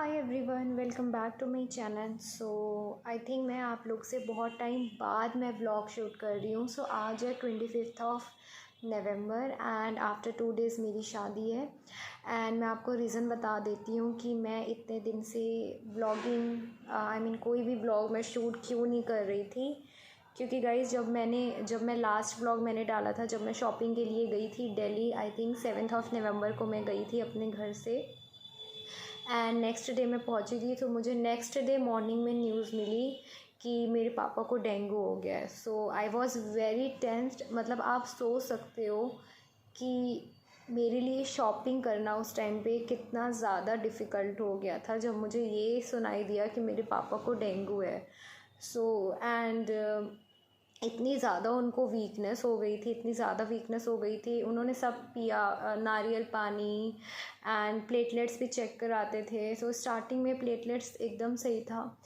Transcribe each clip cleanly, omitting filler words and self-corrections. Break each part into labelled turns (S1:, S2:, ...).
S1: Hi everyone, welcome back to my channel. So I think मैं आप लोग से बहुत टाइम बाद मैं व्लॉग शूट कर रही हूँ। सो आज है 25 of November and after 2 days मेरी शादी है। एंड मैं आपको रीज़न बता देती हूँ कि मैं इतने दिन से व्लॉगिंग कोई भी व्लॉग मैं शूट क्यों नहीं कर रही थी। क्योंकि गाइज़ जब मैं लास्ट व्लॉग मैंने डाला था जब मैं शॉपिंग के लिए गई थी Delhi, I think 7 of November को मैं गई थी अपने घर से। एंड नेक्स्ट डे मैं पहुंची थी, तो मुझे नेक्स्ट डे मॉर्निंग में न्यूज़ मिली कि मेरे पापा को डेंगू हो गया है। सो आई वॉज़ वेरी टेंस्ड। मतलब आप सोच सकते हो कि मेरे लिए शॉपिंग करना उस टाइम पे कितना ज़्यादा डिफ़िकल्ट हो गया था जब मुझे ये सुनाई दिया कि मेरे पापा को डेंगू है। इतनी ज़्यादा उनको वीकनेस हो गई थी, इतनी ज़्यादा वीकनेस हो गई थी। उन्होंने सब पिया, नारियल पानी एंड प्लेटलेट्स भी चेक कराते थे। सो स्टार्टिंग में प्लेटलेट्स एकदम सही था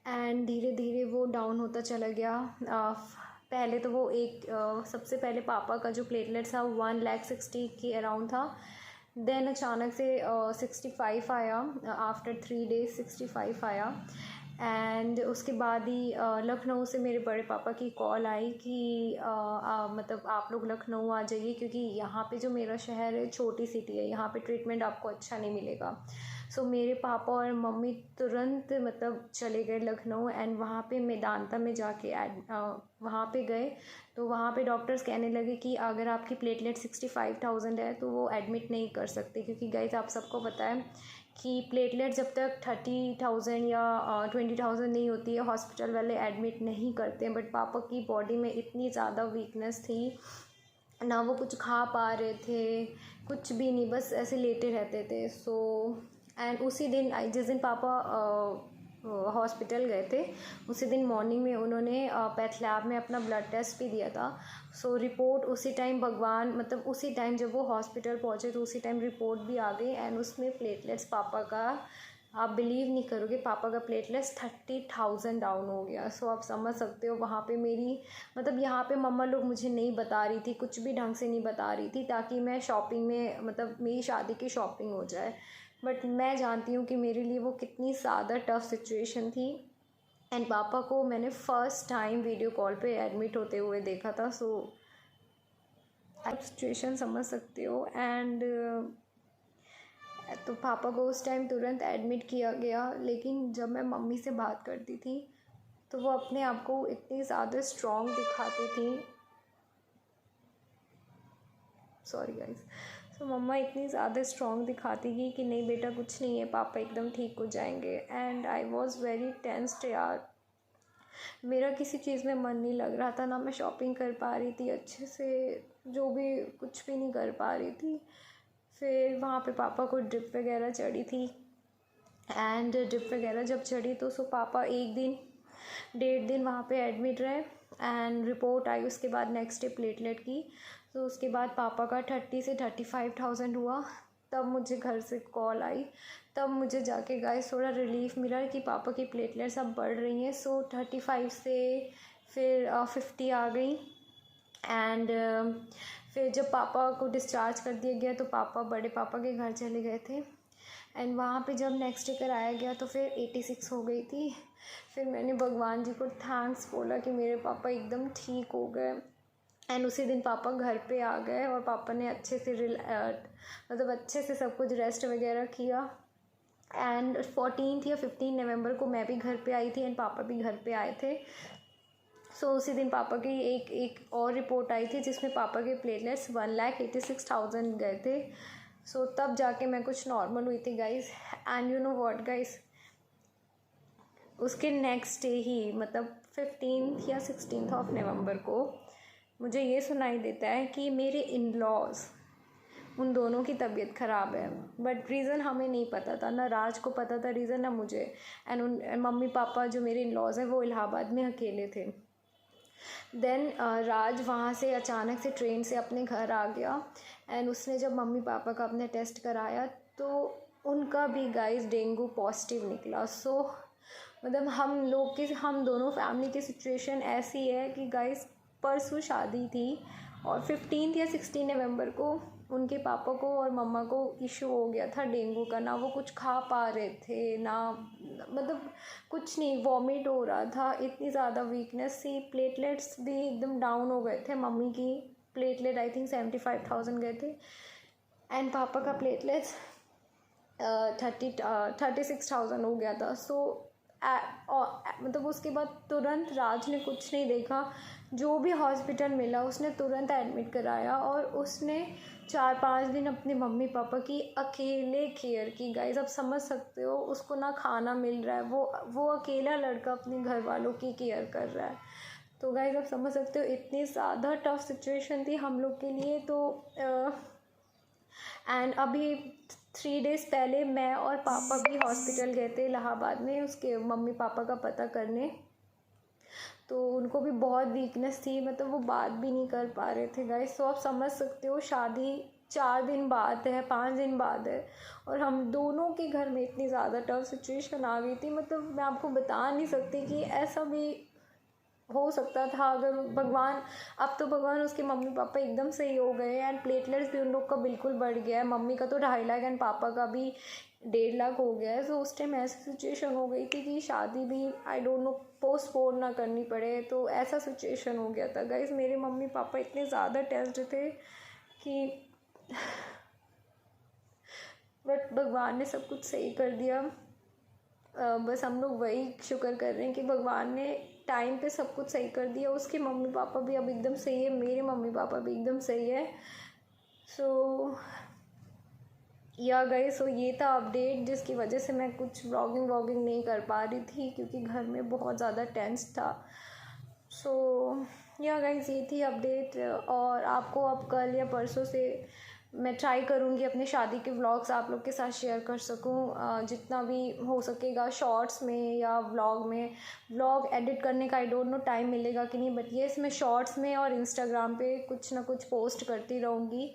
S1: एंड धीरे धीरे वो डाउन होता चला गया। पहले तो वो सबसे पहले पापा का जो प्लेटलेट्स था 1,60,000 के अराउंड था। देन अचानक से 65 आया, आफ्टर 3 डेज 65 आया। एंड उसके बाद ही लखनऊ से मेरे बड़े पापा की कॉल आई कि मतलब आप लोग लखनऊ आ जाइए, क्योंकि यहाँ पे जो मेरा शहर है छोटी सिटी है, यहाँ पे ट्रीटमेंट आपको अच्छा नहीं मिलेगा। सो मेरे पापा और मम्मी तुरंत मतलब चले गए लखनऊ एंड वहाँ पे मेदांता में जाके वहाँ पे गए। तो वहाँ पे डॉक्टर्स कहने लगे कि अगर आपकी प्लेटलेट 65,000 है तो वो एडमिट नहीं कर सकते, क्योंकि गाइस आप सबको पता है कि प्लेटलेट जब तक 30,000 या 20,000 नहीं होती है हॉस्पिटल वाले एडमिट नहीं करते। बट पापा की बॉडी में इतनी ज़्यादा वीकनेस थी ना, वो कुछ खा पा रहे थे, कुछ भी नहीं, बस ऐसे लेटे रहते थे। एंड उसी दिन जिस दिन पापा हॉस्पिटल गए थे उसी दिन मॉर्निंग में उन्होंने पैथ लैब में अपना ब्लड टेस्ट भी दिया था। सो रिपोर्ट उसी टाइम उसी टाइम जब वो हॉस्पिटल पहुँचे तो उसी टाइम रिपोर्ट भी आ गई एंड उसमें प्लेटलेट्स पापा का, आप बिलीव नहीं करोगे, पापा का प्लेटलेट्स 30,000 डाउन हो गया। सो आप समझ सकते हो वहाँ पे मेरी यहाँ पे मम्मा लोग मुझे नहीं बता रही थी, कुछ भी ढंग से नहीं बता रही थी ताकि मैं शॉपिंग में मेरी शादी की शॉपिंग हो जाए। बट मैं जानती हूँ कि मेरे लिए वो कितनी ज़्यादा टफ़ सिचुएशन थी। एंड पापा को मैंने फ़र्स्ट टाइम वीडियो कॉल पे एडमिट होते हुए देखा था। सो आप सिचुएशन समझ सकते हो। एंड तो पापा को उस टाइम तुरंत एडमिट किया गया। लेकिन जब मैं मम्मी से बात करती थी तो वो अपने आप को इतनी ज़्यादा स्ट्रॉन्ग दिखाती थी, सॉरी गाइस। सो मम्मा इतनी ज़्यादा स्ट्रॉन्ग दिखाती थी कि नहीं बेटा कुछ नहीं है, पापा एकदम ठीक हो जाएंगे। And I was very tensed यार, मेरा किसी चीज़ में मन नहीं लग रहा था, ना मैं शॉपिंग कर पा रही थी अच्छे से, जो भी कुछ भी नहीं कर पा रही थी। फिर वहाँ पे पापा को ड्रिप वगैरह चढ़ी थी एंड ड्रिप वगैरह जब चढ़ी तो पापा 1-1.5 दिन वहाँ पे एडमिट रहे एंड रिपोर्ट आई उसके बाद नेक्स्ट डे प्लेटलेट की। तो उसके बाद पापा का 30 से 35,000 हुआ। तब मुझे घर से कॉल आई, तब मुझे जाके गाइस थोड़ा रिलीफ मिला कि पापा की प्लेटलेट्स अब बढ़ रही हैं। 35 से फिर 50 आ गई। एंड फिर जब पापा को डिस्चार्ज कर दिया गया तो बड़े पापा के घर चले गए थे एंड वहाँ पे जब नेक्स्ट डे कराया गया तो फिर 86 हो गई थी। फिर मैंने भगवान जी को थैंक्स बोला कि मेरे पापा एकदम ठीक हो गए। एंड उसी दिन पापा घर पे आ गए और पापा ने अच्छे से सब कुछ रेस्ट वगैरह किया। एंड 14 या 15 नवंबर को मैं भी घर पे आई थी एंड पापा भी घर पे आए थे। उसी दिन पापा की एक और रिपोर्ट आई थी जिसमें पापा के प्लेटलेट्स 1,86,000 गए थे। तब जाके मैं कुछ नॉर्मल हुई थी guys. And you know what guys, उसके नेक्स्ट डे ही 15 या 16 ऑफ नवंबर को मुझे ये सुनाई देता है कि मेरे इन-लॉज़, उन दोनों की तबीयत ख़राब है। बट रीज़न हमें नहीं पता था, ना राज को पता था रीज़न, ना मुझे। एंड मम्मी पापा जो मेरे इन-लॉज़ हैं वो इलाहाबाद में अकेले थे। देन राज वहाँ से अचानक से ट्रेन से अपने घर आ गया एंड उसने जब मम्मी पापा का अपने टेस्ट कराया तो उनका भी गाइस डेंगू पॉजिटिव निकला। हम दोनों फैमिली की सिचुएशन ऐसी है कि गाइस परसों शादी थी और 15 या 16 नवंबर को उनके पापा को और मम्मा को इशू हो गया था डेंगू का। ना वो कुछ खा पा रहे थे, ना मतलब कुछ नहीं, वॉमिट हो रहा था, इतनी ज़्यादा वीकनेस थी। प्लेटलेट्स भी एकदम डाउन हो गए थे। मम्मी की प्लेटलेट आई थिंक 75,000 गए थे एंड पापा का प्लेटलेट्स 36,000 हो गया था। सो मतलब उसके बाद तुरंत राज ने कुछ नहीं देखा, जो भी हॉस्पिटल मिला उसने तुरंत एडमिट कराया और उसने 4-5 दिन अपने मम्मी पापा की अकेले केयर की। गाइस आप समझ सकते हो, उसको ना खाना मिल रहा है, वो अकेला लड़का अपने घर वालों की केयर कर रहा है। तो गाइस आप समझ सकते हो इतनी ज़्यादा टफ सिचुएशन थी हम लोग के लिए। तो एंड अभी 3 डेज़ पहले मैं और पापा भी हॉस्पिटल गए थे इलाहाबाद में उसके मम्मी पापा का पता करने। तो उनको भी बहुत वीकनेस थी, मतलब वो बात भी नहीं कर पा रहे थे गाइस। तो आप समझ सकते हो, शादी 4 दिन बाद है, 5 दिन बाद है और हम दोनों के घर में इतनी ज़्यादा टफ सिचुएशन आ गई थी। मतलब मैं आपको बता नहीं सकती कि ऐसा भी हो सकता था अगर भगवान, अब तो भगवान उसके मम्मी पापा एकदम सही हो गए एंड प्लेटलेट्स भी उन लोग का बिल्कुल बढ़ गया है। मम्मी का तो 2.5 लाख एंड पापा का भी 1.5 लाख हो गया है। तो उस टाइम ऐसी सिचुएशन हो गई थी कि शादी भी आई डोंट नो पोस्टपोन ना करनी पड़े, तो ऐसा सिचुएशन हो गया था गाइस। मेरे मम्मी पापा इतने ज़्यादा टेंस्ड थे कि बट भगवान ने सब कुछ सही कर दिया। बस हम लोग वही शुक्र कर रहे हैं कि भगवान ने टाइम पे सब कुछ सही कर दिया। उसके मम्मी पापा भी अब एकदम सही है, मेरे मम्मी पापा भी एकदम सही है। सो या गाइस, सो ये था अपडेट जिसकी वजह से मैं कुछ व्लॉगिंग नहीं कर पा रही थी क्योंकि घर में बहुत ज़्यादा टेंस था। सो या गाइस, ये थी अपडेट और आपको अब कल या परसों से मैं ट्राई करूँगी अपने शादी के व्लॉग्स आप लोग के साथ शेयर कर सकूँ जितना भी हो सकेगा, शॉर्ट्स में या व्लॉग में। व्लॉग एडिट करने का आई डोंट नो टाइम मिलेगा कि नहीं, बट येस मैं शॉर्ट्स में और इंस्टाग्राम पे कुछ ना कुछ पोस्ट करती रहूँगी।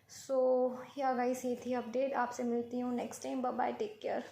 S1: सो या गाइस, ये थी अपडेट। आपसे मिलती हूँ next time. Bye bye, take care.